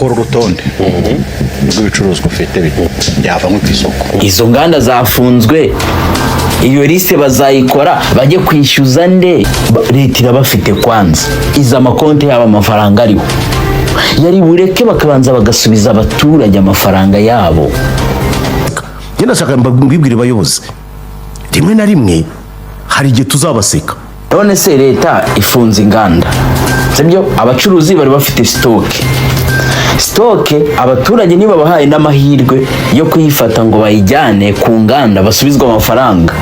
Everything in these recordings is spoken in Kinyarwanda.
kora urutonde rw'ibicuruzwa ufite byavanywe ku isoko. Izo nganda zafunzwe, iyo liste bazayikora bajye kwishyuza nde? Leta irabafite kwanza, iza amakonti yabo amafaranga ariho. Yari bureke bakabanza bagasubiza abaturage amafaranga yabo. Njye ndashaka mbibwire abayobozi, rimwe na rimwe hari igihe tuzabaseka. None se leta ifunze inganda, sibyo? Abacuruzi bari bafite stoke, abaturage niba bahaye n'amahirwe yo kuyifata ngo bayijyane ku nganda basubizwa amafaranga,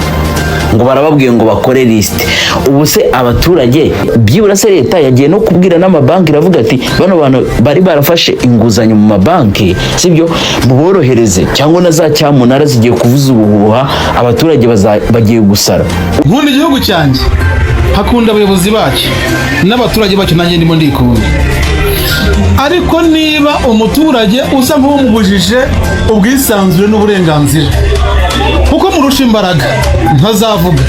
ngo barababwiye ngo bakore liste. Ubu se abaturage byibura se leta yagiye no kubwira n'amabanki, iravuga ati bano bantu bari barafashe inguzanyo mu mabanki, sibyo, muborohereze, cyangwa na za cyamunara zigiye kuvuza ubuhuha, abaturage bagiye gusara. Nkunda igihugu cyanjye, hakunda abayobozi bacu n'abaturage bacu, nanjye ndimo ndikunda. Ariko niba umuturage usa nk'umubujije ubwisanzure n'uburenganzira, kuko murusha imbaraga ntazavuga,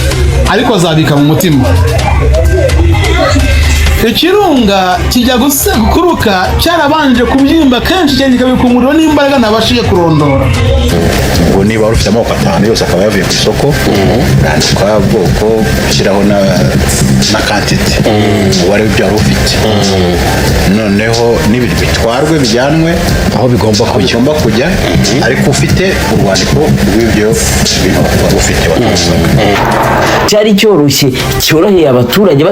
ariko azabika mu mutima. Ikirunga kijya gukuruka cyarabanje kubyimba kenshi cyane kikabika umuriro n'imbaraga ntabashije kurondora. Ngo niba ufite amoko 5 yose akaba yavuye ku isoko, nandika bwoko, ushyiraho na quantity wari ibyo ufite. Noneho n'ibintu bitwarwe bijyanwe aho bigomba kujya, ariko ufite urwandiko rw'ibyo bintu ufite. Cyari cyoroheye abaturage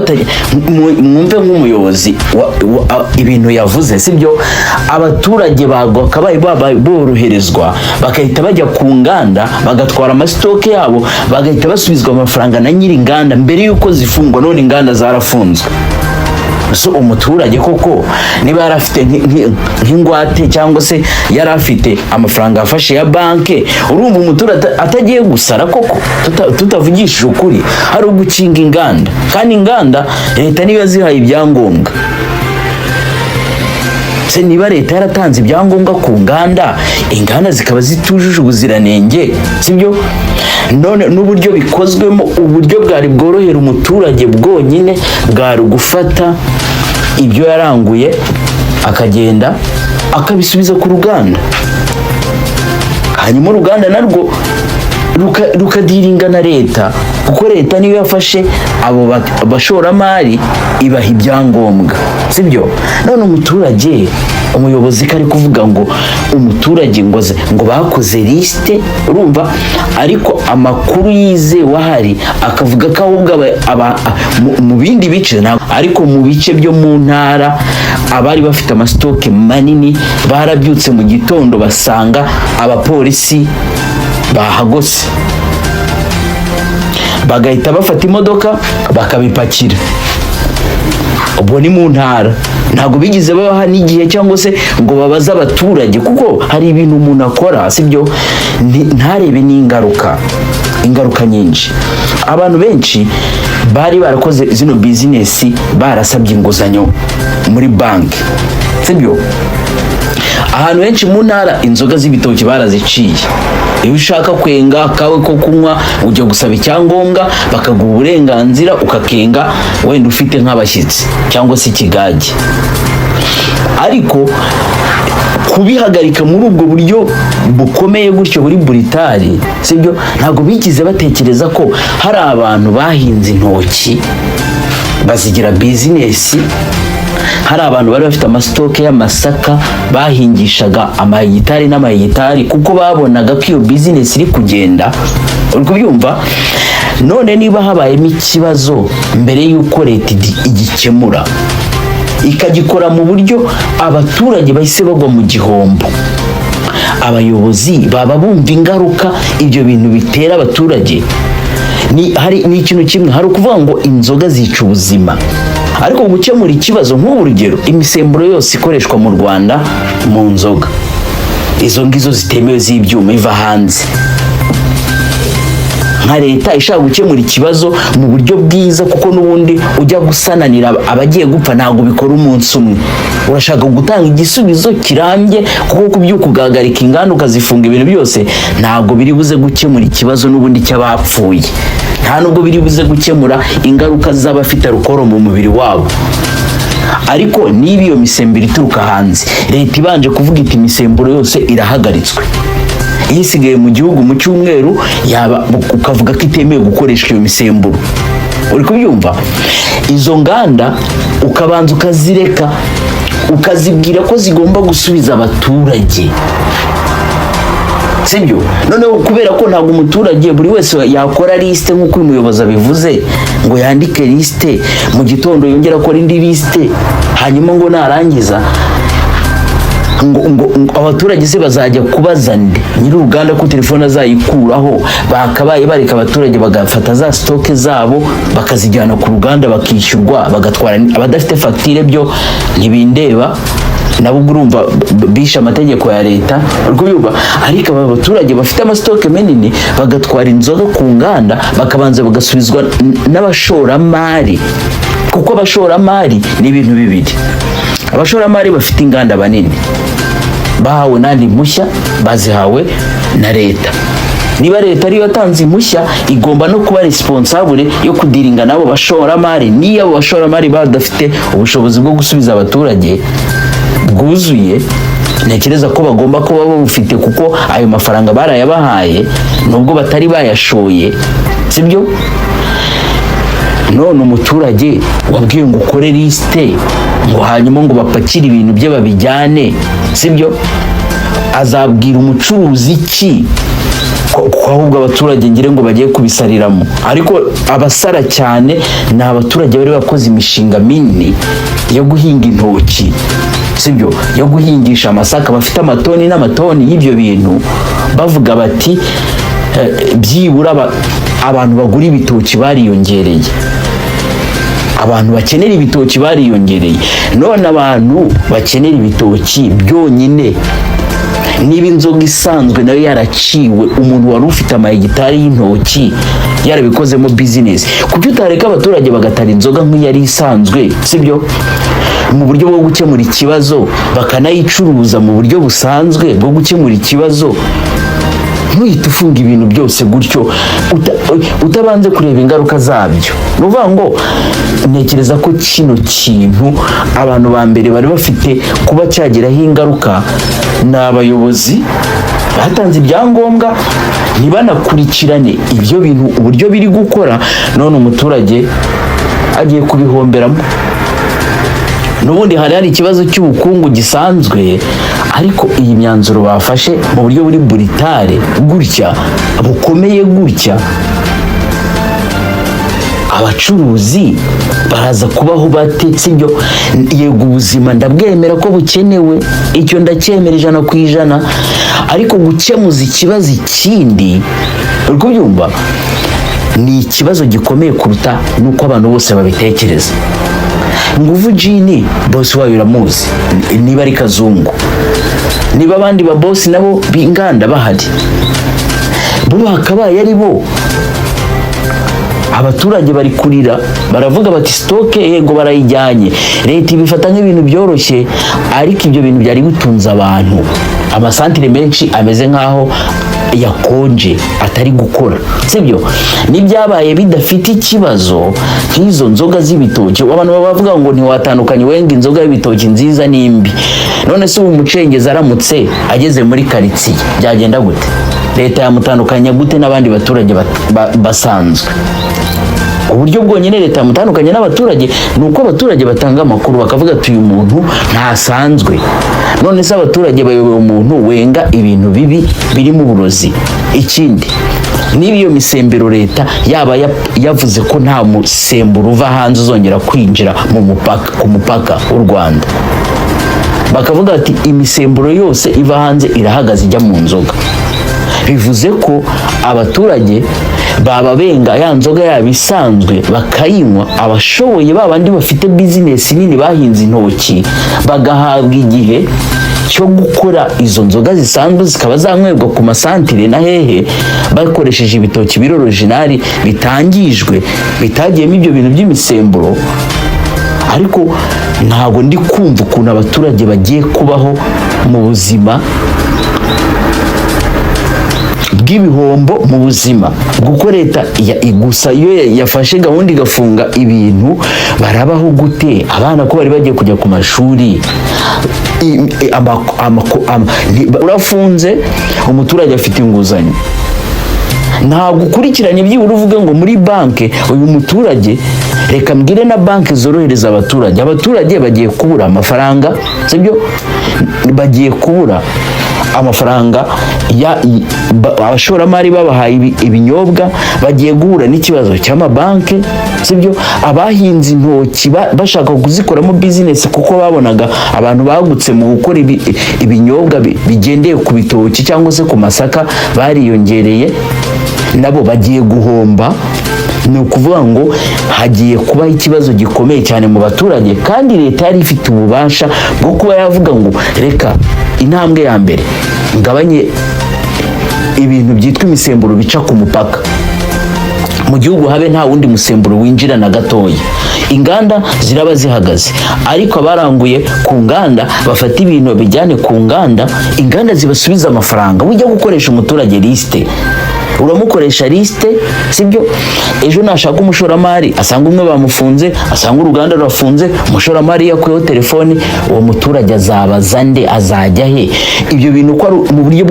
mwumve nk'umuyobozi ibintu yavuze, sibyo? Abaturage bakabaye boroherezwa, bakahita bajya ku nganda bagatwara amasitoke yabo, bagahita basubizwa amafaranga na nyiri inganda mbere y'uko zifungwa. None inganda zarafunzwe. So umuturage koko niba yari afite nk'ingwate cyangwa se yari afite amafaranga yafashe ya banke, urumva umuturage atagiye gusara koko? Tutavugishije ukuri, hari ugukinga inganda, kandi inganda leta niba zihaye ibyangombwa. Se niba leta yaratanze ibyangombwa ku nganda, inganda zikaba zitujuje ubuziranenge, sibyo? None n'uburyo bikozwemo, uburyo bwari bworohera umuturage bwonyine bwari gufata ibyo yaranguye akagenda akabisubiza ku ruganda, hanyuma uruganda narwo rukadiringa na leta, kuko leta niyo yafashe abo bashoramari ibaha ibyangombwa, sibyo? None umuturage, umuyobozi kari kuvuga ngo umuturage ngo bakoze liste, urumva? Ariko amakuru yizewe ahari akavuga ko ahubwo mu bindi bice, ariko mu bice byo mu ntara abari bafite amasitoke manini barabyutse mu gitondo basanga abapolisi bahagose, bagahita bafata imodoka bakabipakira. Ubwo ni mu ntara, ntabwo bigize babaha n'igihe cyangwa se ngo babaze abaturage, kuko hari ibintu umuntu akora, sibyo, ntarebe n'ingaruka nyinshi. Abantu benshi bari barakoze zino bizinesi barasabye inguzanyo muri banki, sibyo? Ahantu henshi mu ntara inzoga z'ibitoki baraziciye. Iyo ushaka kwenga kawe ko kunywa ujya gusaba icyangombwa, bakaguha uburenganzira ukakenga, wenda ufite nk'abashyitsi cyangwa se ikigage. Ariko kubihagarika muri ubwo buryo bukomeye gutyo buri buritari, sibyo? Ntabwo bigize batekereza ko hari abantu bahinze intoki bazigira bizinesi, hari abantu bari bafite amasitoke y'amasaka bahingishaga amahegitari n'amahegitari, kuko babonaga ko iyo bizinesi iri kugenda. Uri kubyumva? None niba habayemo ikibazo mbere y'uko leta igikemura, ikagikora mu buryo abaturage bahise bagwa mu gihombo, abayobozi baba bumva ingaruka ibyo bintu bitera abaturage. Ni ikintu kimwe, hari ukuvuga ngo inzoga zica ubuzima, ariko gukemura ikibazo nk'ubu urugero, imisemburo yose ikoreshwa mu Rwanda mu nzoga, izo ngizo zitemewe z'ibyuma iva hanze. Nka leta ishaka gukemura ikibazo mu buryo bwiza, kuko n'ubundi ujya gusananira abagiye gupfa ntabwo bikora umunsi umwe, urashaka gutanga igisubizo kirambye, kuko kubyuka ugahagarika inganda ukazifunga ibintu byose ntabwo biri buze gukemura ikibazo n'ubundi cy'abapfuye, nta nubwo biri buze gukemura ingaruka z'abafite alukoro mu mubiri wabo. ariko niba iyo misemburo ituruka hanze leta ibanje kuvuga iti imisemburo yose irahagaritswe, iyo isigaye mu gihugu mu cyumweru yaba ukavuga ko itemewe gukoresha iyo misemburo, uri kubyumva? Izo nganda ukabanza ukazireka ukazibwira ko zigomba gusubiza abaturage, sibyo? Noneho kubera ko ntabwo umuturage buri wese yakora liste nk'uko uyu muyobozi abivuze, ngo yandike liste mu gitondo yongera akora indi liste, hanyuma ngo narangiza ngo abaturage se bazajya kubaza nde nyiri uruganda ko telefone azayikuraho? Bakabaye bareka abaturage bagafata za stoke zabo bakazijyana ku ruganda bakishyurwa bagatwara. Abadafite facture byo ntibindeba, nabo urumva bisha amategeko ya leta, urwuba. Ariko aba baturage bafite amastoke menini bagatwara inzoga ku nganda bakabanza bagasubizwa n'abashoramari, kuko abashoramari ni ibintu bibiri. Abashoramari bafite inganda banini bahawe nandi mushya bazihawe na leta. Niba leta ariyo yatanze impushya igomba no kuba responsable yo kudiringa nabo bashoramari. Niyo abo bashoramari badafite ubushobozi bwo gusubiza abaturage bwuzuye, ntekereza ko bagomba kuba bufite, kuko ayo mafaranga barayabahaye nubwo batari bayashoye, sibyo? None umuturage wabwiye ngo ukore liste ngo hanyuma ngo bapakire ibintu bye babijyane, sibyo? Azabwira umucuruzi iki? Ahubwo abaturage ngire ngo bagiye kubisariramo. Ariko abasara cyane ni abaturage bari bakoze imishinga minini yo guhinga intoki, sibyo? Yo guhingisha amasaka, bafite amatoni n'amatoni y'ibyo bintu, bavuga bati byibura abantu bagura ibitoki bariyongereye, abantu bakenera ibitoki bariyongereye. None abantu bakenera ibitoki byonyine, niba inzoga isanzwe nayo yaraciwe, umuntu wari ufite amahegitari y'intoki yarabikozemo business, kuko utareka abaturage bagatara inzoga nk'iyari isanzwe, sibyo? Mu buryo bwo gukemura ikibazo bakanayicuruza mu buryo busanzwe bwo gukemura ikibazo. Ntuhite ufunga ibintu byose gutyo utabanze kureba ingaruka zabyo. Nuvuga ngo ntekereza ko kino kintu abantu ba mbere bari bafite kuba cyagiraho ingaruka ni abayobozi batanze ibyangombwa ntibanakurikirane ibyo bintu uburyo biri gukora, none umuturage agiye kubihomberamo. N'ubundi hari ikibazo cy'ubukungu gisanzwe, ariko iyi myanzuro bafashe mu buryo buri buritare gutya bukomeye gutya, abacuruzi baraza kubaho batetse ibyo. Yego ubuzima ndabwemera ko bukenewe, icyo ndacyemera 100%, ariko gukemuza ikibazo ikindi, uri kubyumva, ni ikibazo gikomeye kuruta nuko abantu bose babitekereza. Nguvu Jini boss wayo uramuzi, niba ari Kazungu, niba abandi ba boss nabo binganda bahari, bo bakabaye ari bo. Abaturage bari kurira baravuga bati stoke yego barayijyanye, leta ibifata nk'ibintu byoroshye, ariko ibyo bintu byari bitunze abantu. Amasantire menshi ameze nkaho yakonje atari gukora, sibyo? N'ibyabaye bidafite ikibazo nk'izo nzoga z'ibitoki, abantu bavuga ngo ntiwatandukanye wenga inzoga y'ibitoki nziza n'imbi. None se ubu mucengeza aramutse ageze muri karitsiye byagenda gute? Leta yamutandukanya gute n'abandi baturage basanzwe? Uburyo bwonyine leta yamutandukanye n'abaturage ni uko abaturage batanga amakuru bakavuga ati uyu muntu ntasanzwe. None se abaturage bayoboye umuntu wenga ibintu bibi birimo uburozi. Ikindi, niba iyo misembero leta yaba yavuze ko nta musemburo uva hanze uzongera kwinjira ku mupaka w'u Rwanda, bakavuga ati imisemburo yose iva hanze irahagaze ijya mu nzoga, bivuze ko abaturage baba benga ya nzoga yabo isanzwe bakayinywa. Abashoboye babandi bafite business nini bahinze intoki bagahabwa igihe cyo gukora izo nzoga zisanzwe zikaba zanywebwa ku masantire na hehe bakoresheje ibitoki biro original bitangijwe bitagiyemo ibyo bintu by'imisemburo. Ariko ntabwo ndi kumva ukuntu abaturage bagiye kubaho mu buzima bw'ibihombo mu buzima, kuko leta gusa iyo yafashe gahunda igafunga ibintu, barabaho gute? Abana ko bari bagiye kujya ku mashuri, urafunze, umuturage afite inguzanyo, ntabwo ukurikiranye byibura uvuge ngo muri banki uyu muturage, reka mbwire na banki zorohereza abaturage bagiye kubura amafaranga, sibyo? Bagiye kubura amafaranga abashoramari babahaye ibinyobwa, bagiye guhura n'ikibazo cy'amabanki, sibyo? Abahinze intoki bashaka kuzikoramo bizinesi kuko babonaga abantu bagutse mu gukora ibinyobwa bigendeye ku bitoki cyangwa se ku masaka bariyongereye, nabo bagiye guhomba. Ni ukuvuga ngo hagiye kubaho ikibazo gikomeye cyane mu baturage, kandi leta yari ifite ububasha bwo kuba yavuga ngo reka intambwe ya mbere ngabanye ibintu byitwa imisemburo bica ku mupaka, mu gihugu habe nta wundi musemburo winjira na gatoya, inganda ziraba zihagaze, ariko abaranguye ku nganda bafata ibintu bijyane ku nganda, inganda zibasubiza amafaranga. Ujya gukoresha umuturage lisite, uramukoresha lisite, sibyo? Ejo nashaka umushoramari asanga umwe bamufunze, asanga uruganda rurafunze, umushoramari yakuyeho telefone, uwo muturage azabaza nde? Azajya he? Ibyo bintu ko mu buryo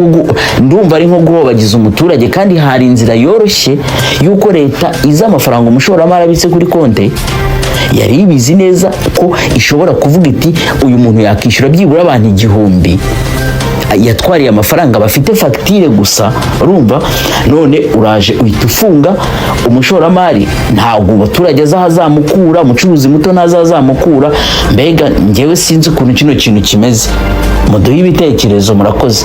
ndumva ari nko guhobagiza umuturage, kandi hari inzira yoroshye yuko leta iza amafaranga umushoramari abitse kuri konte. Yari ibizi neza ko ishobora kuvuga iti uyu muntu yakishyura byibura abantu 1000 yatwariye amafaranga bafite fagitire gusa, urumva? None uraje uhita ufunga umushoramari, ntabwo abaturage azamukura, umucuruzi muto ntazazamukura. Mbega njyewe sinzi ukuntu kino kintu kimeze. Muduhe ibitekerezo, murakoze.